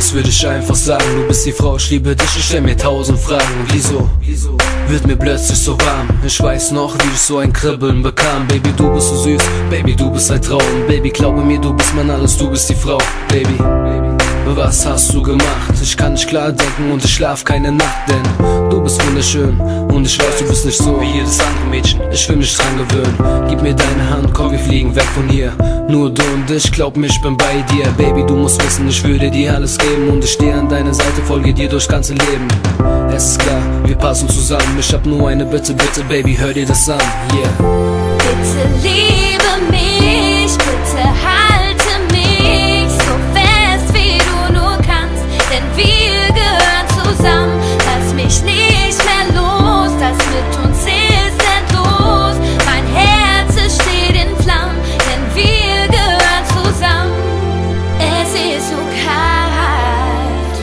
das würde ich einfach sagen. Du bist die Frau, ich liebe dich, ich stell mir 1000 Fragen. Und wieso wird mir plötzlich so warm? Ich weiß noch, wie ich so ein Kribbeln bekam. Baby, du bist so süß, Baby, du bist ein Traum. Baby, glaube mir, du bist mein alles, du bist die Frau. Baby, was hast du gemacht? Ich kann nicht klar denken und ich schlaf keine Nacht, denn du bist wunderschön und ich weiß, du bist nicht so wie jedes andere Mädchen. Ich will mich dran gewöhnen, gib mir deine Hand, komm, wir fliegen weg von hier. Nur du und ich, glaub mir, ich bin bei dir. Baby, du musst wissen, ich würde dir alles geben und ich stehe an deiner Seite, folge dir durchs ganze Leben. Es ist klar, wir passen zusammen, ich hab nur eine Bitte, bitte, Baby, hör dir das an, yeah. Bitte liebe mich, bitte halte mich so fest, wie du nur kannst, denn wir gehören zusammen. Lass mich nicht mehr los, das mit uns ist endlos. Mein Herz steht in Flammen, denn wir gehören zusammen. Es ist so kalt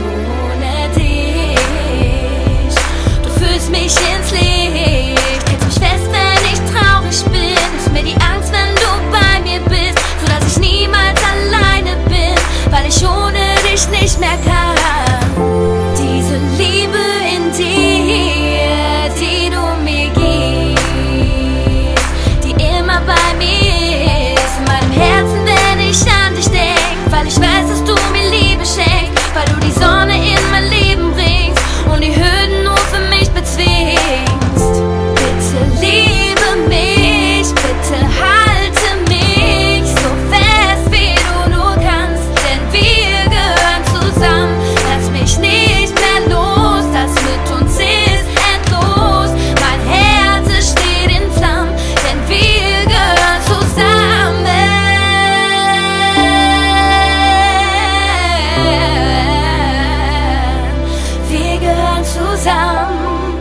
ohne dich, du fühlst mich ins Licht, hältst mich fest, wenn ich traurig bin, nimmst mir die Angst, wenn du bei mir bist, sodass ich niemals alleine bin, weil ich ohne dich nicht mehr kann. Diese Liebe in dir, die du mir gibst, die immer bei mir ist, in meinem Herzen, wenn ich an dich denk, weil ich weiß, dass du mir Liebe schenkst, weil du die Sonne in mein Leben bringst und die Hürden nur für mich bezwingst. Bitte liebe mich, bitte halte mich so fest, wie du nur kannst, denn wir gehören zusammen. Lass mich nicht mehr los, das mit uns ist endlos. Mein Herz steht in Flammen, denn wir gehören zusammen. Wir gehören zusammen.